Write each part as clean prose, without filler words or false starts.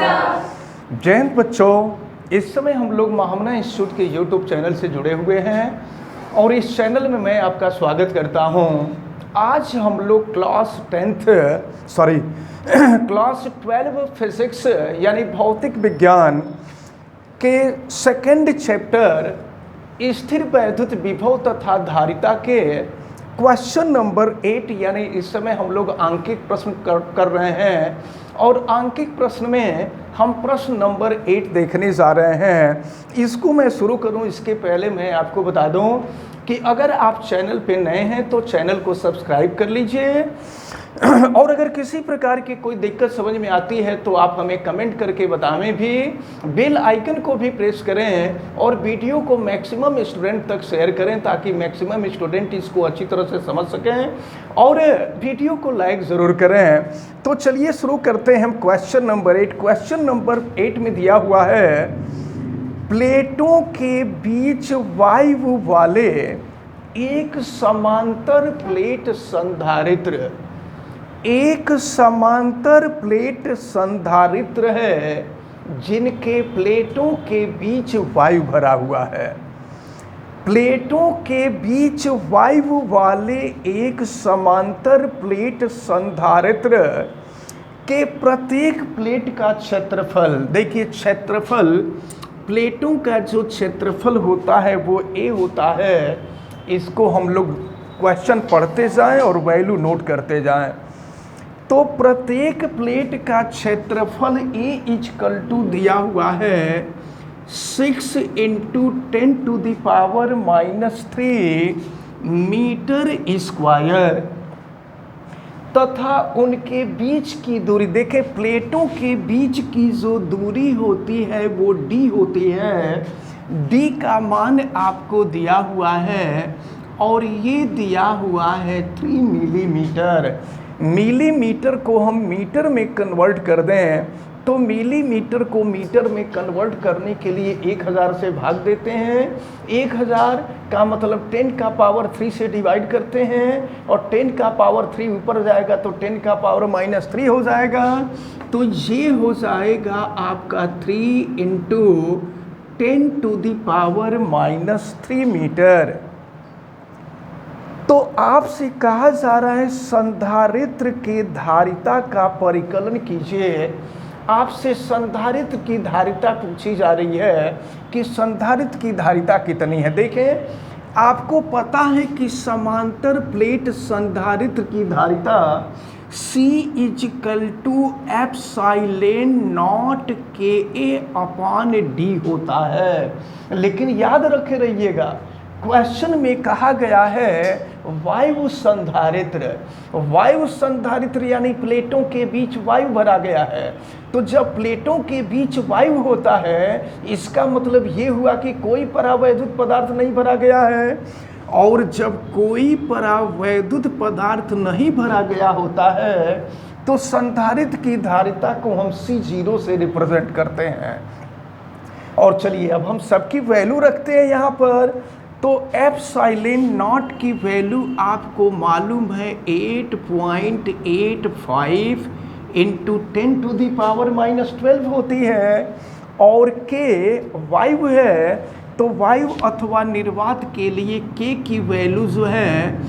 जय हिंद बच्चों, इस समय हम लोग महामना इंस्टीट्यूट के यूट्यूब चैनल से जुड़े हुए हैं और इस चैनल में मैं आपका स्वागत करता हूं। आज हम लोग क्लास 12 फिजिक्स यानी भौतिक विज्ञान के सेकंड चैप्टर स्थिर वैद्युत विभव तथा धारिता के क्वेश्चन नंबर 8 यानी इस समय हम लोग आंकिक प्रश्न कर रहे हैं और आंकिक प्रश्न में हम प्रश्न नंबर 8 देखने जा रहे हैं। इसको मैं शुरू करूं इसके पहले मैं आपको बता दूं कि अगर आप चैनल पे नए हैं तो चैनल को सब्सक्राइब कर लीजिए और अगर किसी प्रकार की कोई दिक्कत समझ में आती है तो आप हमें कमेंट करके बताएं भी। बेल आइकन को भी प्रेस करें और वीडियो को मैक्सिमम स्टूडेंट तक शेयर करें ताकि मैक्सिमम स्टूडेंट इसको अच्छी तरह से समझ सकें और वीडियो को लाइक ज़रूर करें। तो चलिए शुरू करते हैं हम क्वेश्चन नंबर 8। क्वेश्चन नंबर 8 में दिया हुआ है, प्लेटों के बीच वायु वाले एक समांतर प्लेट संधारित्र, एक समांतर प्लेट संधारित्र है जिनके प्लेटों के बीच वायु भरा हुआ है। प्लेटों के बीच वायु वाले एक समांतर प्लेट संधारित्र के प्रत्येक प्लेट का क्षेत्रफल, देखिए क्षेत्रफल, प्लेटों का जो क्षेत्रफल होता है वो ए होता है। इसको हम लोग क्वेश्चन पढ़ते जाएं और वैल्यू नोट करते जाएं। तो प्रत्येक प्लेट का क्षेत्रफल ए इक्वल टू दिया हुआ है 6 × 10⁻³ मीटर स्क्वायर तथा उनके बीच की दूरी, देखें प्लेटों के बीच की जो दूरी होती है वो डी होती है। डी का मान आपको दिया हुआ है और ये दिया हुआ है 3 मिलीमीटर। मिलीमीटर को हम मीटर में कन्वर्ट कर दें तो मिलीमीटर को मीटर में कन्वर्ट करने के लिए 1000 से भाग देते हैं। 1000 का मतलब 10⁻³ से डिवाइड करते हैं और 10⁻³ ऊपर जाएगा तो 10⁻³ हो जाएगा। तो ये हो जाएगा आपका 3 × 10⁻³ मीटर। तो आपसे कहा जा रहा है संधारित्र के धारिता का परिकलन कीजिए। आपसे संधारित्र की धारिता पूछी जा रही है कि संधारित्र की धारिता कितनी है। देखें आपको पता है कि समांतर प्लेट संधारित्र की धारिता C = ε0 KA/D होता है। लेकिन याद रखे रहिएगा क्वेश्चन में कहा गया है वायु संधारित्र। वायु संधारित्र यानी प्लेटों के बीच वायु भरा गया है। तो जब प्लेटों के बीच वायु होता है इसका मतलब ये हुआ कि कोई परावैद्युत पदार्थ नहीं भरा गया है। और जब कोई परावैद्युत पदार्थ नहीं भरा गया होता है तो संधारित्र की धारिता को हम C0 से रिप्रेजेंट करते हैं। और चलिए अब हम सबकी वैल्यू रखते हैं यहाँ पर। तो ε0 की वैल्यू आपको मालूम है 8.85 × 10⁻12 होती है और के वायु है। तो वायु अथवा निर्वात के लिए के की वैल्यू जो है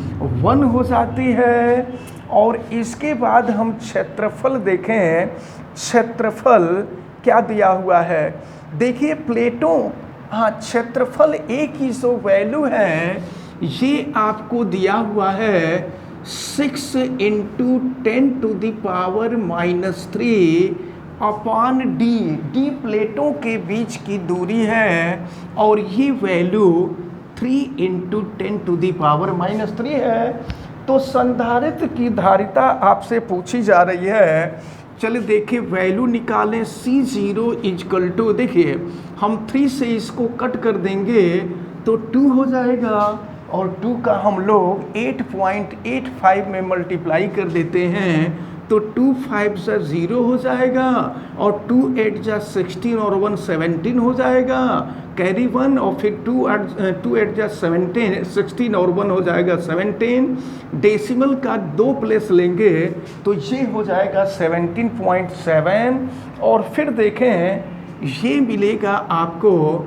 1 हो जाती है। और इसके बाद हम क्षेत्रफल देखें, क्षेत्रफल क्या दिया हुआ है। देखिए प्लेटों, हाँ क्षेत्रफल ए की जो वैल्यू है ये आपको दिया हुआ है 6 × 10⁻³ डी प्लेटों के बीच की दूरी है और ये वैल्यू 3 × 10⁻³ है। तो संधारित्र की धारिता आपसे पूछी जा रही है। चलिए देखिए वैल्यू निकालें। C0 = देखिए हम 3 से इसको कट कर देंगे तो 2 हो जाएगा और 2 का हम लोग 8.85 में मल्टीप्लाई कर देते हैं तो 2 5 जा 0 हो जाएगा, और 2 8 जा 16 और 1 17 हो जाएगा, कैरी 1, और फिर 2 8 जा 17 16 और 1 हो जाएगा 17। डेसिमल का 2 प्लेस लेंगे तो ये हो जाएगा 17.7, और फिर देखें ये मिलेगा आपको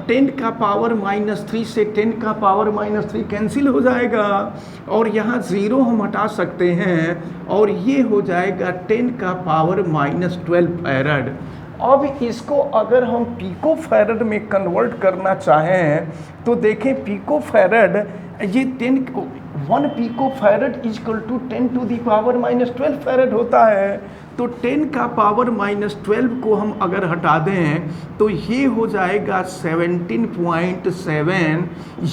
10 का पावर -3 से 10 का पावर -3 कैंसिल हो जाएगा, और यहाँ 0 हम हटा सकते हैं, और ये हो जाएगा 10 का पावर -12 फैरड। अब इसको अगर हम पिको फैरड में कन्वर्ट करना चाहें तो देखें पिको फैरड, ये 1 pico farad equal to 10 to the power -12 farad होता है। तो 10 का पावर -12 को हम अगर हटा दें तो ये हो जाएगा 17.7,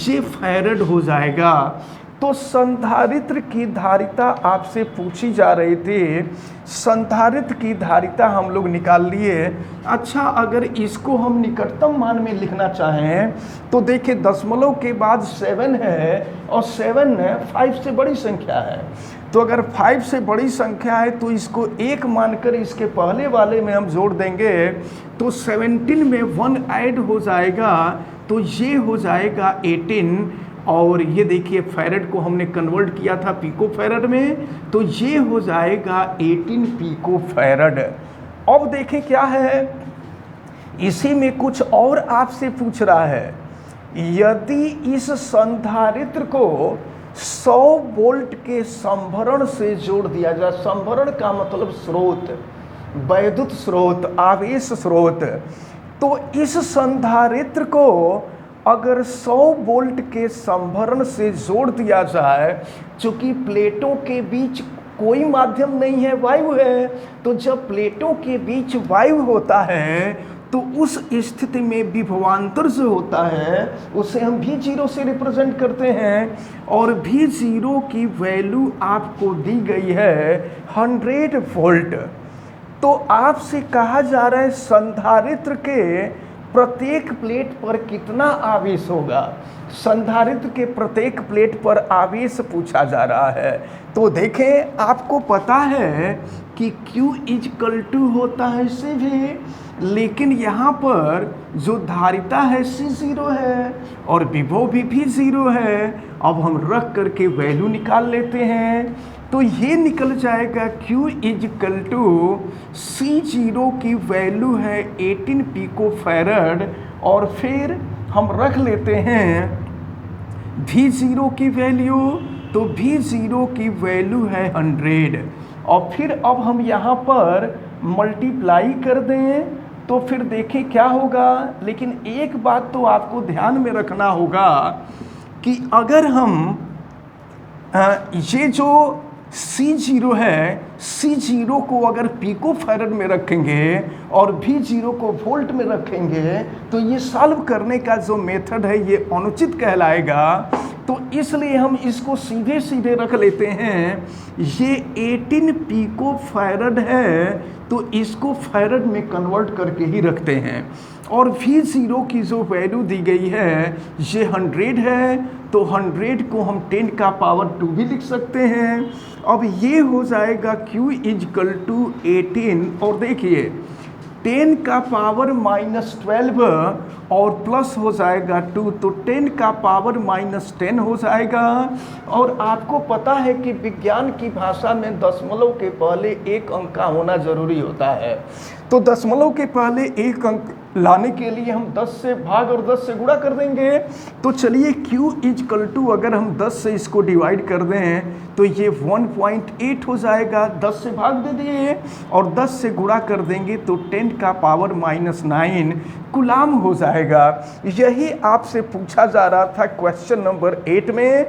ये फैरड हो जाएगा। तो संधारित्र की धारिता आपसे पूछी जा रही थी, संधारित्र की धारिता हम लोग निकाल लिए। अच्छा, अगर इसको हम निकटतम मान में लिखना चाहें तो देखिए दशमलव के बाद 7 है, और 7 5 से बड़ी संख्या है, तो अगर 5 से बड़ी संख्या है तो इसको 1 मानकर इसके पहले वाले में हम जोड़ देंगे, तो 17 में 1 ऐड हो जाएगा, तो ये हो जाएगा 18। और ये देखिए फैरड को हमने कन्वर्ट किया था पिको फैरड में, तो ये हो जाएगा 18 पिको फैरड। अब देखें क्या है, इसी में कुछ और आपसे पूछ रहा है, यदि इस संधारित्र को 100 वोल्ट के संभरण से जोड़ दिया जाए, संभरण का मतलब स्रोत, वैद्युत स्रोत, आवेश स्रोत, तो इस संधारित्र को अगर 100 वोल्ट के संभरण से जोड़ दिया जाए, चूंकि प्लेटों के बीच कोई माध्यम नहीं है, वायु है, तो जब प्लेटों के बीच वायु होता है तो उस स्थिति में विभवांतर जो होता है उसे हम V0 से रिप्रेजेंट करते हैं, और V0 की वैल्यू आपको दी गई है 100 वोल्ट। तो आपसे कहा जा रहा है संधारित्र के प्रत्येक प्लेट पर कितना आवेश होगा, संधारित्र के प्रत्येक प्लेट पर आवेश पूछा जा रहा है। तो देखें आपको पता है कि Q = होता है CV, लेकिन यहाँ पर जो धारिता है C0 है और विभव भी V0 है। अब हम रख करके वैल्यू निकाल लेते हैं, तो ये निकल जाएगा Q = C0 की वैल्यू है 18 पिको फैरड, और फिर हम रख लेते हैं V0 की वैल्यू, तो V0 की वैल्यू है 100, और फिर अब हम यहाँ पर मल्टीप्लाई कर दें तो फिर देखें क्या होगा। लेकिन एक बात तो आपको ध्यान में रखना होगा कि अगर हम ये जो C0 है, C0 को अगर पिको फैरड में रखेंगे और V0 को वोल्ट में रखेंगे तो ये सॉल्व करने का जो मेथड है ये अनुचित कहलाएगा। तो इसलिए हम इसको सीधे सीधे रख लेते हैं, ये 18 पिको फैरड है तो इसको फैरड में कन्वर्ट करके ही रखते हैं, और V0 की जो वैल्यू दी गई है ये 100 है, तो 100 को हम 10 का पावर 2 भी लिख सकते हैं। अब ये हो जाएगा Q = 18, और देखिए 10 का पावर -12 और प्लस हो जाएगा 2, तो 10 का पावर -10 हो जाएगा। और आपको पता है कि विज्ञान की भाषा में दशमलव के पहले एक अंक का होना जरूरी होता है, तो दशमलव के पहले एक अंक लाने के लिए हम 10 से भाग और 10 से गुणा कर देंगे। तो चलिए Q = अगर हम 10 से इसको डिवाइड कर दें तो ये 1.8 हो जाएगा, 10 से भाग दे दिए और 10 से गुणा कर देंगे तो 10 का पावर -9 कूलाम हो जाएगा। यही आपसे पूछा जा रहा था क्वेश्चन नंबर 8 में।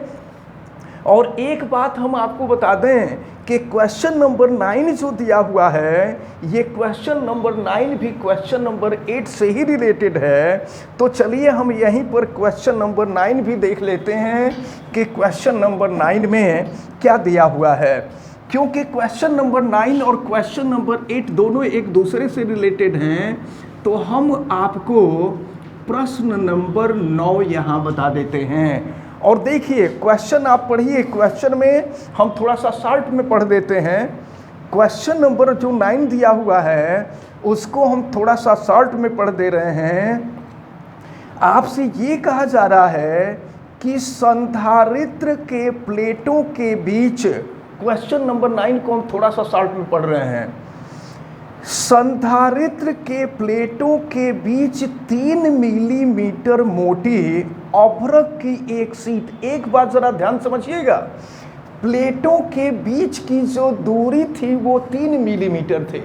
और एक बात हम आपको बता दें कि क्वेश्चन नंबर 9 जो दिया हुआ है, ये क्वेश्चन नंबर 9 भी क्वेश्चन नंबर 8 से ही रिलेटेड है। तो चलिए हम यहीं पर क्वेश्चन नंबर 9 भी देख लेते हैं कि क्वेश्चन नंबर 9 में क्या दिया हुआ है, क्योंकि क्वेश्चन नंबर 9 और क्वेश्चन नंबर 8 दोनों एक दूसरे से रिलेटेड हैं। तो हम आपको प्रश्न नंबर 9 यहाँ बता देते हैं। और देखिए क्वेश्चन आप पढ़िए, क्वेश्चन में हम थोड़ा सा शॉर्ट में पढ़ देते हैं। क्वेश्चन नंबर जो 9 दिया हुआ है उसको हम थोड़ा सा शॉर्ट में पढ़ दे रहे हैं। आपसे ये कहा जा रहा है कि संधारित्र के प्लेटों के बीच, क्वेश्चन नंबर 9 को हम थोड़ा सा शॉर्ट में पढ़ रहे हैं। संधारित्र के प्लेटों के बीच 3 मिलीमीटर मोटी अभ्रक की एक शीट। एक बात जरा ध्यान समझिएगा, प्लेटों के बीच की जो दूरी थी वो 3 मिलीमीटर थे।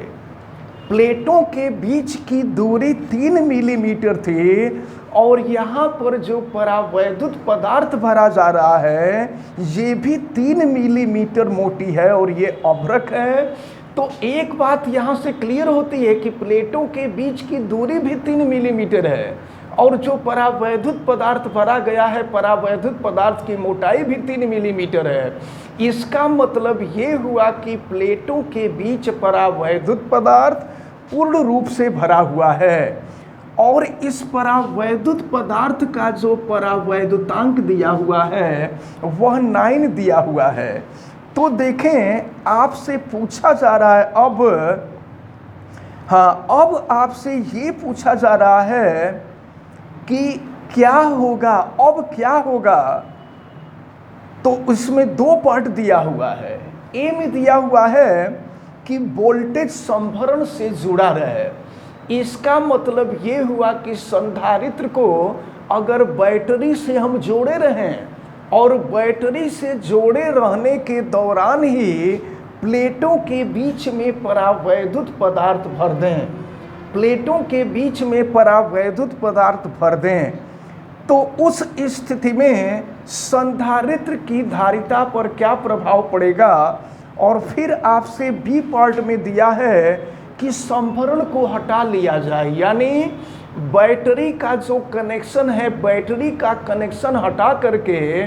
प्लेटों के बीच की दूरी 3 मिलीमीटर थी और यहाँ पर जो परावैद्युत पदार्थ भरा जा रहा है ये भी 3 मिलीमीटर मोटी है और ये अभ्रक है। तो एक बात यहाँ से क्लियर होती है कि प्लेटों के बीच की दूरी भी 3 मिलीमीटर है और जो परावैद्युत पदार्थ भरा गया है, परावैद्युत पदार्थ की मोटाई भी 3 मिलीमीटर है। इसका मतलब ये हुआ कि प्लेटों के बीच परावैद्युत पदार्थ पूर्ण रूप से भरा हुआ है और इस परावैद्युत पदार्थ का जो परावैद्युतांक दिया हुआ है वह 9 दिया हुआ है। तो देखें, आपसे पूछा जा रहा है अब आपसे ये पूछा जा रहा है कि क्या होगा, अब क्या होगा। तो इसमें 2 पार्ट दिया हुआ है। ए में दिया हुआ है कि वोल्टेज संभरण से जुड़ा रहे। इसका मतलब ये हुआ कि संधारित्र को अगर बैटरी से हम जोड़े रहें और बैटरी से जोड़े रहने के दौरान ही प्लेटों के बीच में परावैद्युत पदार्थ भर दें, प्लेटों के बीच में परावैद्युत पदार्थ भर दें, तो उस स्थिति में संधारित्र की धारिता पर क्या प्रभाव पड़ेगा। और फिर आपसे बी पार्ट में दिया है कि संभरण को हटा लिया जाए, यानी बैटरी का जो कनेक्शन है, बैटरी का कनेक्शन हटा करके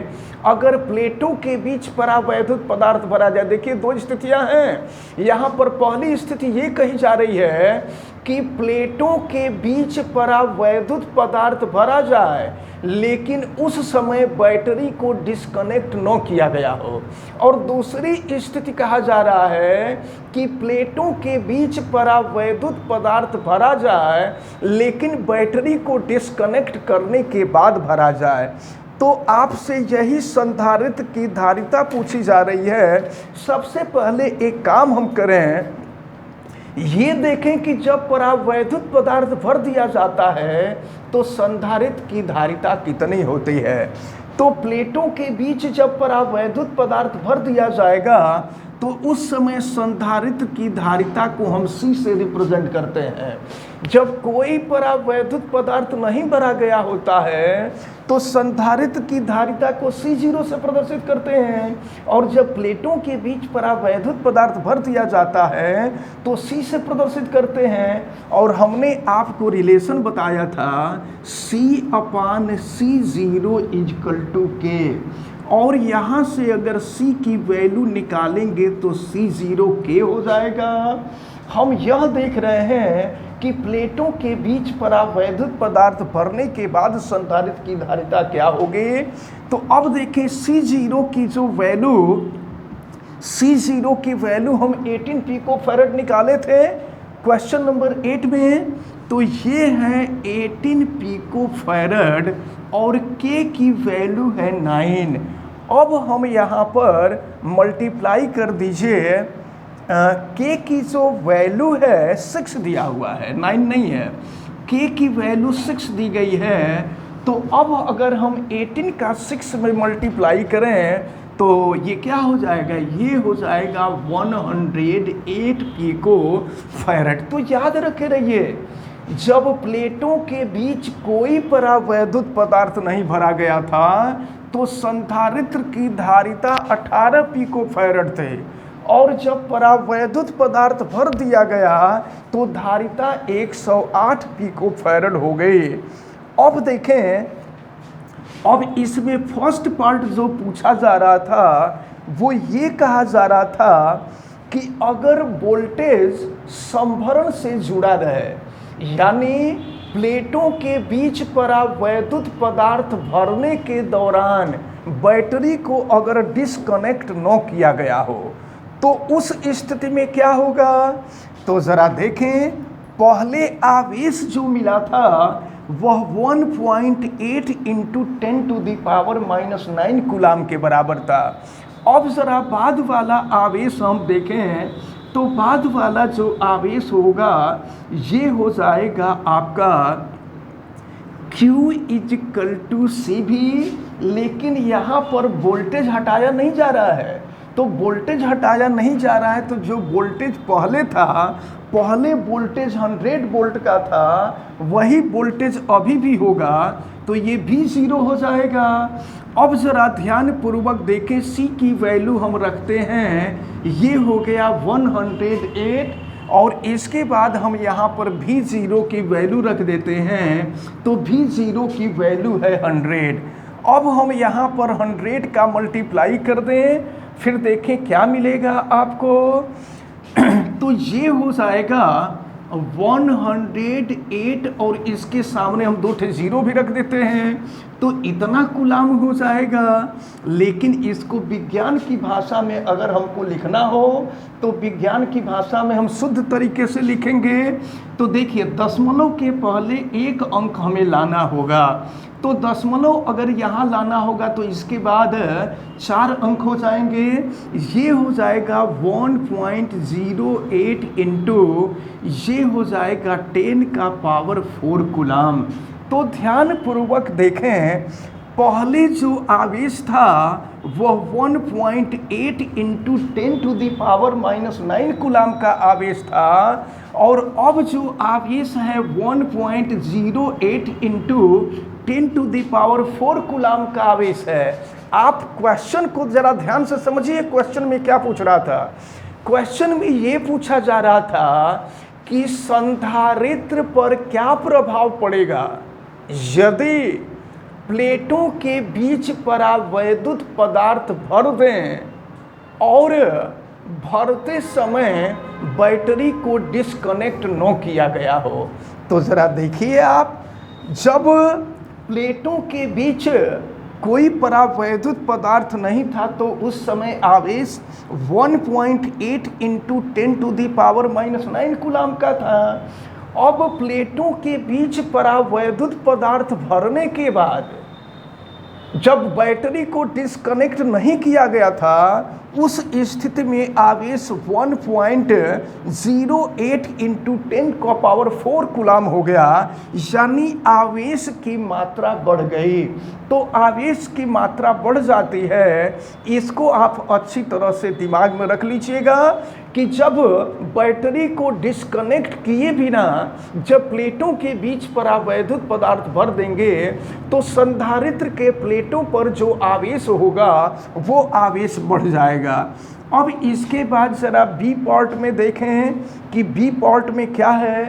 अगर प्लेटों के बीच परावैद्युत पदार्थ भरा जाए। देखिए 2 स्थितियां हैं यहाँ पर। पहली स्थिति ये कही जा रही है कि प्लेटों के बीच परावैद्युत पदार्थ भरा जाए लेकिन उस समय बैटरी को डिस्कनेक्ट न किया गया हो। और दूसरी स्थिति कहा जा रहा है कि प्लेटों के बीच परावैद्युत पदार्थ भरा जाए लेकिन बैटरी को डिस्कनेक्ट करने के बाद भरा जाए। तो आपसे यही संधारित्र की धारिता पूछी जा रही है। सबसे पहले एक काम हम करें, ये देखें कि जब परावैद्युत पदार्थ भर दिया जाता है तो संधारित्र की धारिता कितनी होती है। तो प्लेटों के बीच जब परावैद्युत पदार्थ भर दिया जाएगा तो उस समय संधारित्र की धारिता को हम C से रिप्रेजेंट करते हैं। जब कोई परावैद्युत पदार्थ नहीं भरा गया होता है तो संधारित्र की धारिता को C0 से प्रदर्शित करते हैं और जब प्लेटों के बीच परावैद्युत पदार्थ भर दिया जाता है तो C से प्रदर्शित करते हैं। और हमने आपको रिलेशन बताया था C/C0 = K और यहाँ से अगर C की वैल्यू निकालेंगे तो C0 K हो जाएगा। हम यह देख रहे हैं कि प्लेटों के बीच परावैद्युत पदार्थ भरने के बाद संधारित्र की धारिता क्या होगी। तो अब देखें C0 की जो वैल्यू, C0 की वैल्यू हम 18 पिकोफैरेड निकाले थे क्वेश्चन नंबर 8 में। तो ये है 18 पिकोफैरेड और K की वैल्यू है 9। अब हम यहाँ पर मल्टीप्लाई कर दीजिए। K की जो वैल्यू है 6 दिया हुआ है, 9 नहीं है। K की वैल्यू 6 दी गई है। तो अब अगर हम 18 का 6 में मल्टीप्लाई करें तो ये क्या हो जाएगा, ये हो जाएगा 108 पिकोफैरेड। तो याद रखे रहिए, जब प्लेटों के बीच कोई परावैद्युत पदार्थ नहीं भरा गया था तो संधारित्र की धारिता 18 पिकोफैरेड थे और जब परावैद्युत पदार्थ भर दिया गया तो धारिता 108 पिकोफैरेड हो गई। अब देखें, अब इसमें फर्स्ट पार्ट जो पूछा जा रहा था वो ये कहा जा रहा था कि अगर वोल्टेज संभरण से जुड़ा रहे, यानी प्लेटों के बीच परावैद्युत पदार्थ भरने के दौरान बैटरी को अगर डिस्कनेक्ट न किया गया हो तो उस स्थिति में क्या होगा, तो जरा देखें, पहले आवेश जो मिला था वह 1.8 इंटू 10⁻⁻⁹ कूलाम के बराबर था। अब जरा बाद वाला आवेश हम देखें तो बाद वाला जो आवेश होगा ये हो जाएगा आपका Q = CV, लेकिन यहाँ पर वोल्टेज हटाया नहीं जा रहा है। तो वोल्टेज हटाया नहीं जा रहा है तो जो वोल्टेज पहले था, पहले वोल्टेज 100 वोल्ट का था, वही वोल्टेज अभी भी होगा, तो ये भी 0 हो जाएगा। अब ज़रा ध्यान पूर्वक देखें, C की वैल्यू हम रखते हैं, ये हो गया 108, और इसके बाद हम यहाँ पर V0 की वैल्यू रख देते हैं, तो V0 की वैल्यू है 100। अब हम यहाँ पर 100 का मल्टीप्लाई कर दें, फिर देखें क्या मिलेगा आपको। तो ये हो जाएगा 108 और इसके सामने हम 2 0 भी रख देते हैं, तो इतना कूलाम हो जाएगा। लेकिन इसको विज्ञान की भाषा में अगर हमको लिखना हो तो विज्ञान की भाषा में हम शुद्ध तरीके से लिखेंगे। तो देखिए, दशमलव के पहले एक अंक हमें लाना होगा, तो दशमलव अगर यहाँ लाना होगा तो इसके बाद 4 अंक हो जाएंगे, ये हो जाएगा 1.08 इंटू ये हो जाएगा 10⁻⁴ कूलाम। तो ध्यान पूर्वक देखें, पहले जो आवेश था वह 1.8 इंटू 10⁻⁹ कूलाम का आवेश था, और अब जो आवेश है 1.08 इंटू 10⁴ कूलाम का आवेश है। आप क्वेश्चन को जरा ध्यान से समझिए, क्वेश्चन में क्या पूछ रहा था। क्वेश्चन में ये पूछा जा रहा था कि संधारित्र पर क्या प्रभाव पड़ेगा यदि प्लेटों के बीच परावैद्युत पदार्थ भर दें और भरते समय बैटरी को डिस्कनेक्ट न किया गया हो। तो ज़रा देखिए आप, जब प्लेटों के बीच कोई परावैद्युत पदार्थ नहीं था तो उस समय आवेश 1.8 इंटू 10⁻⁹ कूलाम का था। अब प्लेटों के बीच परावैद्युत पदार्थ भरने के बाद जब बैटरी को डिस्कनेक्ट नहीं किया गया था, उस स्थिति में आवेश 1.08 इंटू 10⁻⁴ कूलाम हो गया, यानी आवेश की मात्रा बढ़ गई। तो आवेश की मात्रा बढ़ जाती है, इसको आप अच्छी तरह से दिमाग में रख लीजिएगा कि जब बैटरी को डिस्कनेक्ट किए बिना जब प्लेटों के बीच परावैद्युत पदार्थ भर देंगे तो संधारित्र के प्लेटों पर जो आवेश होगा वो आवेश बढ़ जाएगा। अब इसके बाद ज़रा बी पार्ट में देखें कि बी पार्ट में क्या है।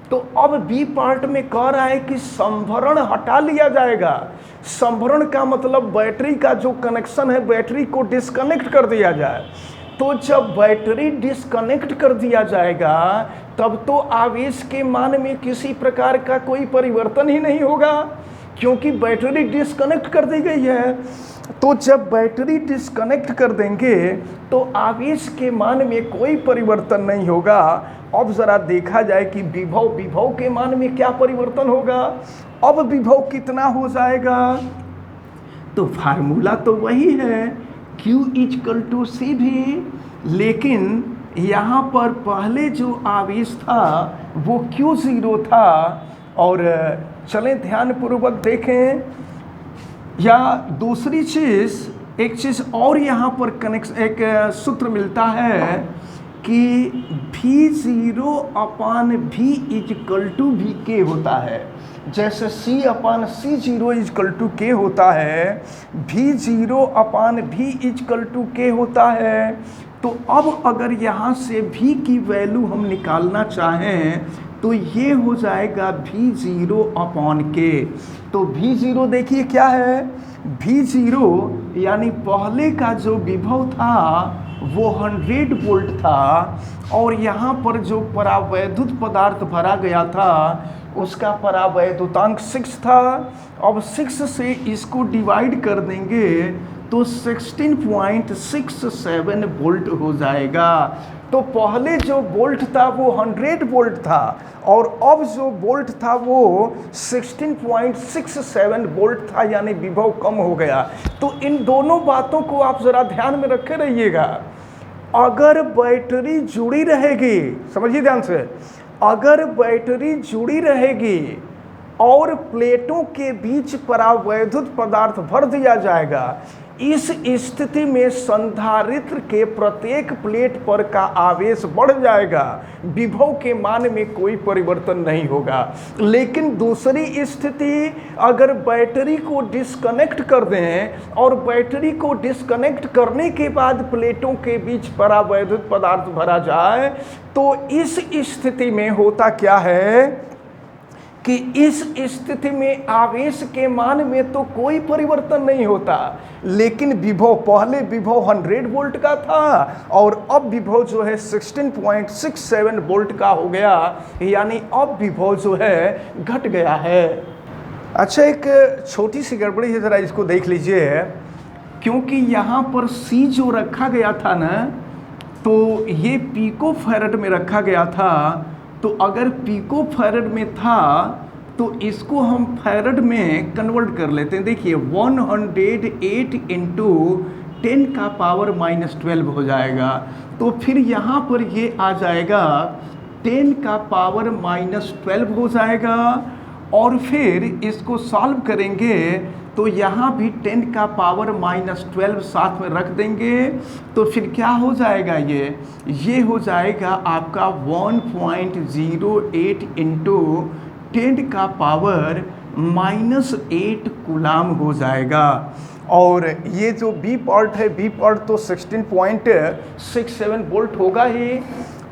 तो अब बी पार्ट में कह रहा है कि संभरण हटा लिया जाएगा। संभरण का मतलब बैटरी का जो कनेक्शन है, बैटरी को डिस्कनेक्ट कर दिया जाए। तो जब बैटरी डिस्कनेक्ट कर दिया जाएगा तब तो आवेश के मान में किसी प्रकार का कोई परिवर्तन ही नहीं होगा, क्योंकि बैटरी डिस्कनेक्ट कर दी गई है। तो जब बैटरी डिस्कनेक्ट कर देंगे तो आवेश के मान में कोई परिवर्तन नहीं होगा। अब ज़रा देखा जाए कि विभव के मान में क्या परिवर्तन होगा। अब विभव कितना हो जाएगा, तो फार्मूला तो वही है Q = CV, लेकिन यहाँ पर पहले जो आवेश था वो Q0 था। और चलें ध्यानपूर्वक देखें, या दूसरी चीज़, एक चीज़ और यहाँ पर एक सूत्र मिलता है कि V0/V = VK होता है। जैसे C/C0 = K होता है, V0/V = K होता है। तो अब अगर यहाँ से V की वैल्यू हम निकालना चाहें तो ये हो जाएगा V0/K। तो V0 देखिए क्या है, V0 यानी पहले का जो विभव था वो 100 वोल्ट था, और यहाँ पर जो परावैद्युत पदार्थ भरा गया था उसका परावैद्युतांक 6 था। अब 6 से इसको डिवाइड कर देंगे तो 16.67 वोल्ट हो जाएगा। तो पहले जो वोल्ट था वो 100 वोल्ट था और अब जो वोल्ट था वो 16.67 वोल्ट था, यानी विभव कम हो गया। तो इन दोनों बातों को आप जरा ध्यान में रखे रहिएगा। अगर बैटरी जुड़ी रहेगी, समझिए ध्यान से, अगर बैटरी जुड़ी रहेगी और प्लेटों के बीच परावैद्युत पदार्थ भर दिया जाएगा, इस स्थिति में संधारित्र के प्रत्येक प्लेट पर का आवेश बढ़ जाएगा, विभव के मान में कोई परिवर्तन नहीं होगा। लेकिन दूसरी स्थिति, अगर बैटरी को डिस्कनेक्ट कर दें और बैटरी को डिस्कनेक्ट करने के बाद प्लेटों के बीच परावैद्युत पदार्थ भरा जाए, तो इस स्थिति में होता क्या है कि इस स्थिति में आवेश के मान में तो कोई परिवर्तन नहीं होता, लेकिन विभव, पहले विभव 100 वोल्ट का था और अब विभव जो है 16.67 वोल्ट का हो गया, यानी अब विभव जो है घट गया है। अच्छा, एक छोटी सी गड़बड़ी है, ज़रा इसको देख लीजिए। क्योंकि यहाँ पर C जो रखा गया था ना, तो ये पिको फैरड में रखा गया था। तो अगर पिको फैरड में था तो इसको हम फैरड में कन्वर्ट कर लेते हैं। देखिए 108 इंटू 10 का पावर -12 हो जाएगा। तो फिर यहाँ पर ये आ जाएगा 10 का पावर -12 हो जाएगा और फिर इसको सॉल्व करेंगे तो यहाँ भी 10 का पावर -12 साथ में रख देंगे। तो फिर क्या हो जाएगा, ये हो जाएगा आपका 1.08 इंटू 10 का पावर -8 कूलाम हो जाएगा। और ये जो बी पार्ट है, बी पार्ट तो 16.67 वोल्ट होगा ही।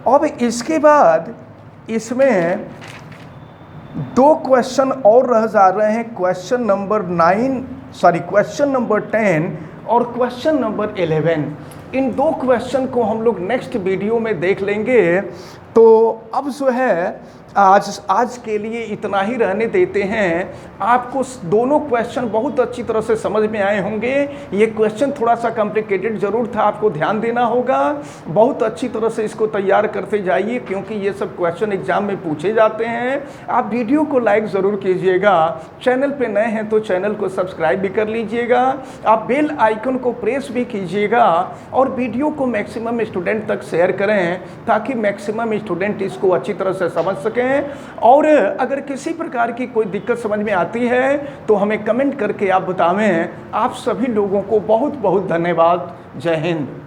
अब इसके बाद इसमें दो क्वेश्चन और रह जा रहे हैं, क्वेश्चन नंबर 10 और क्वेश्चन नंबर 11। इन दो क्वेश्चन को हम लोग नेक्स्ट वीडियो में देख लेंगे। तो अब जो है आज के लिए इतना ही रहने देते हैं। आपको दोनों क्वेश्चन बहुत अच्छी तरह से समझ में आए होंगे। ये क्वेश्चन थोड़ा सा कॉम्प्लिकेटेड ज़रूर था, आपको ध्यान देना होगा। बहुत अच्छी तरह से इसको तैयार करते जाइए, क्योंकि ये सब क्वेश्चन एग्जाम में पूछे जाते हैं। आप वीडियो को लाइक ज़रूर कीजिएगा, चैनल पे नए हैं तो चैनल को सब्सक्राइब भी कर लीजिएगा, आप बेल आइकन को प्रेस भी कीजिएगा और वीडियो को मैक्सिमम स्टूडेंट तक शेयर करें, ताकि मैक्सिमम स्टूडेंट इसको अच्छी तरह से समझ सकें। और अगर किसी प्रकार की कोई दिक्कत समझ में आती है तो हमें कमेंट करके आप बतावें। आप सभी लोगों को बहुत बहुत धन्यवाद। जय हिंद।